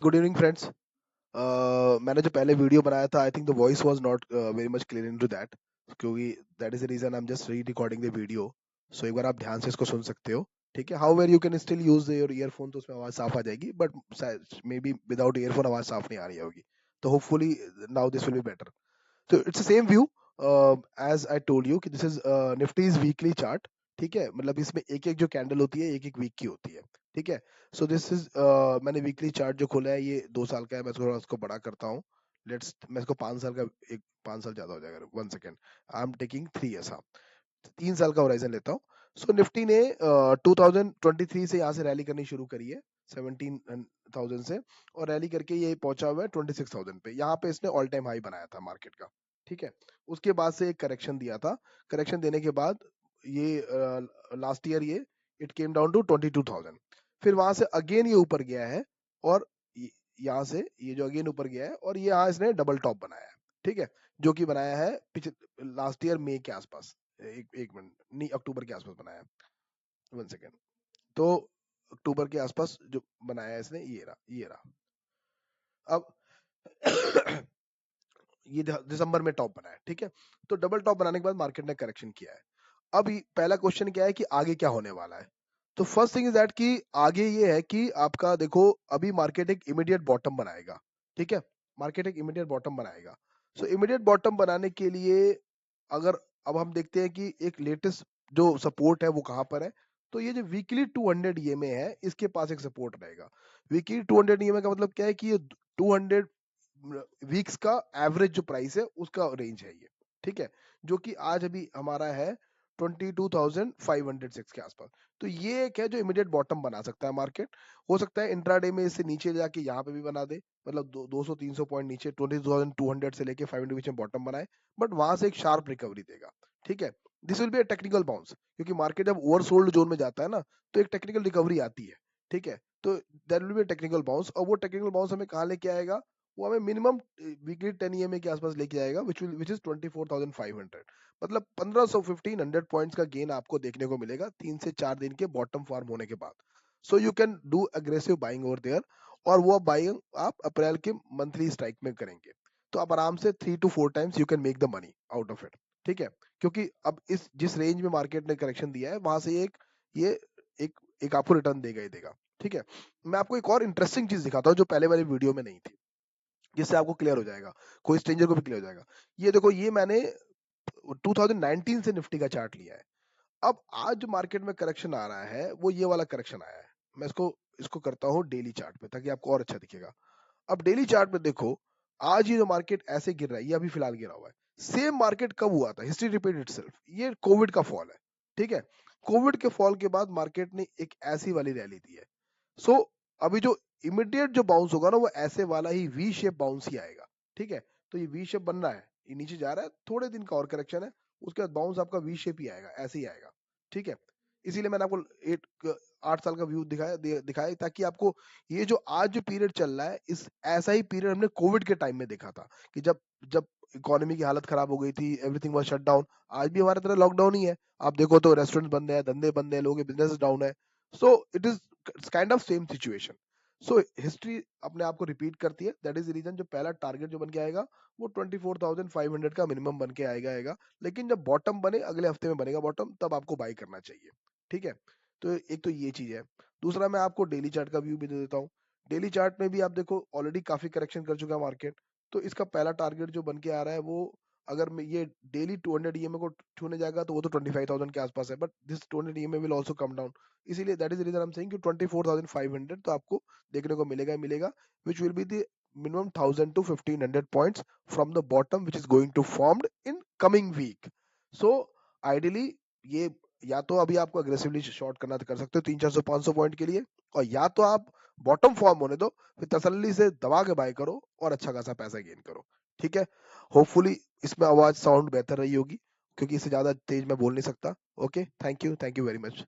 Good evening friends. मैंने जो पहले वीडियो बनाया था, I think the voice was not very much clear into that, क्योंकि that is the reason I am just re recording the video. So एक बार आप ध्यान से इसको सुन सकते हो। ठीक है, how where you can still use your earphone, तो उसमें आवाज साफ आ जाएगी, but may be without earphone आवाज साफ नहीं आ रही होगी। तो hopefully now this will be better. So it's the same view as I told you कि this is Nifty's weekly chart। ठीक है, मतलब इसमें एक एक जो कैंडल होती है एक एक वीक की होती है। ठीक है, सो दिस इज मैंने वीकली चार्ट जो खोला है ये 2 साल का है। मैं थोड़ा उसको बड़ा करता हूँ। लेट्स मैं इसको 5 साल का, एक 5 साल ज्यादा हो जाएगा, 1 second. I am taking 3 years, हाँ, 3 साल का होराइजन लेता हूँ। सो निफ्टी ने 2023 से यहाँ से रैली करनी शुरू करी है, 17,000 से, और रैली करके ये पहुंचा हुआ है 26,000 पे। यहाँ पे इसने ऑल टाइम हाई बनाया था मार्केट का। ठीक है, उसके बाद से एक करेक्शन दिया था। करेक्शन देने के बाद ये लास्ट ईयर ये इट केम डाउन टू 22,000। फिर वहां से अगेन ये ऊपर गया है, और यहाँ से ये जो अगेन ऊपर गया है, और ये यहाँ इसने डबल टॉप बनाया है। ठीक है, जो कि बनाया है लास्ट ईयर मई के आसपास, एक मिनट, नहीं, अक्टूबर के आसपास बनाया है। 1 सेकेंड। तो अक्टूबर के आसपास जो बनाया है इसने, ये रहा। अब ये दिसंबर में टॉप बना है। ठीक है, तो डबल टॉप बनाने के बाद मार्केट ने करेक्शन किया है। अब पहला क्वेश्चन क्या है कि आगे क्या होने वाला है। तो फर्स्ट थिंग इज दैट कि आगे ये है कि आपका देखो, अभी मार्केट एक इमीडिएट बॉटम बनाएगा। ठीक है, मार्केट एक इमीडिएट बॉटम बनाएगा। सो इमीडिएट बॉटम बनाने के लिए, अगर अब हम देखते हैं कि एक लेटेस्ट जो सपोर्ट है वो कहां पर है, तो ये जो वीकली 200 ईएमए है, इसके पास एक सपोर्ट रहेगा। वीकली 200 ईएमए का मतलब क्या है कि ये 200 वीक्स का एवरेज जो प्राइस है उसका रेंज है ये। ठीक है, जो कि आज अभी हमारा है 22,506 के आसपास। तो ये एक है जो इमीडिएट बॉटम बना सकता है मार्केट। हो सकता है इंट्राडे में इससे नीचे जाके यहाँ पे भी बना दे, मतलब 200-300 पॉइंट नीचे 22,200 से लेके 500 के बीच में बॉटम बनाए, बट वहां से एक शार्प रिकवरी देगा। ठीक है, this will be a technical bounce, क्योंकि मार्केट जब ओवरसोल्ड जोन में जाता है ना, तो एक टेक्निकल रिकवरी आती है। ठीक है, तो there will be a technical bounce, और वो टेक्निकल बाउंस हमें कहाँ लेके आएगा? वो हमें मिनिमम वीकली 10 ईएमए के आसपास लेके जाएगा, विच इज 24,500। मतलब 1500 पॉइंट्स का गेन आपको देखने को मिलेगा 3 से 4 दिन के बॉटम फॉर्म होने के बाद। So you can do aggressive buying over there, और वो बाइंग आप अप्रैल के मंथली स्ट्राइक में करेंगे, तो आप आराम से 3 to 4 times you can make the money out of it. ठीक है, क्योंकि अब इस जिस रेंज में मार्केट ने करेक्शन दिया है, वहां से ये एक एक आपको रिटर्न देगा ही देगा। ठीक है, मैं आपको एक और इंटरेस्टिंग चीज दिखाता हूँ जो पहले वाली वीडियो में नहीं थी, जिससे आपको क्लियर हो जाएगा, कोई स्ट्रेंजर को भी क्लियर हो जाएगा। ये देखो, ये मैंने 2019 से निफ्टी का चार्ट लिया है। अब आज जो मार्केट में करेक्शन आ रहा है वो ये वाला करेक्शन आया है। मैं इसको इसको करता हूँ डेली चार्ट पे, ताकि आपको और अच्छा दिखेगा। अब डेली चार्ट में देखो, आज ये जो मार्केट ऐसे गिर रहा है, ये अभी फिलहाल गिरा हुआ है। सेम मार्केट कब हुआ था? History repeat itself. ये कोविड का फॉल है। ठीक है, कोविड के फॉल के बाद मार्केट ने एक ऐसी वाली रैली दी है। सो अभी जो इमीडिएट जो बाउंस होगा ना, वो ऐसे वाला ही वी शेप बाउंस ही आएगा। ठीक है, तो ये वी शेप बन रहा है, ये नीचे जा रहा है, थोड़े दिन का और करेक्शन है, उसके बाद बाउंस आपका वी शेप ही आएगा, ऐसे ही आएगा। ठीक है, इसीलिए मैंने आपको 8 साल का व्यू दिखाया, ताकि आपको ये जो आज जो पीरियड चल रहा है, इस ऐसा ही पीरियड हमने कोविड के टाइम में देखा था, कि जब जब इकोनॉमी की हालत खराब हो गई थी, एवरीथिंग वाज शट डाउन। आज भी हमारे तरह लॉकडाउन ही है। आप देखो तो रेस्टोरेंट बंद है, धंधे बंद है, लोगों के बिजनेस डाउन है। So it is kind of same situation. So history अपने आप को रिपीट करती है। दैट इज द रीजन जो पहला टारगेट जो बन के आएगा, वो 24,500 का मिनिमम बन के आएगा। लेकिन जब बॉटम बने, अगले हफ्ते में बनेगा बॉटम, तब आपको बाई करना चाहिए। ठीक है, तो एक तो ये चीज है। दूसरा, मैं आपको डेली चार्ट का व्यू भी दे देता हूँ। डेली चार्ट में भी आप देखो, ऑलरेडी काफी करेक्शन कर चुका है मार्केट। तो इसका पहला टारगेट जो बन के आ रहा है, वो अगर मैं ये डेली 200 ईएमए को छूने जाएगा, तो वो तो 25,000 के आसपास है, but this 200 EMA will also come down. इसीलिए that is reason I am saying कि 24,500 तो आपको देखने को मिलेगा ही मिलेगा, which will be the minimum 1,000 to 1,500 points from the bottom, which is going to formed in coming week. So ideally, ये या तो अभी आपको अग्रेसिवली शॉर्ट करना तो कर सकते हो 300-400-500 पॉइंट के लिए, और या तो आप बॉटम फॉर्म होने दो, फिर तसल्ली से दबा के बाय करो और अच्छा खासा पैसा गेन करो। ठीक है, होपफुली इसमें आवाज साउंड बेहतर रही होगी, क्योंकि इससे ज्यादा तेज मैं बोल नहीं सकता। Okay, thank you very much.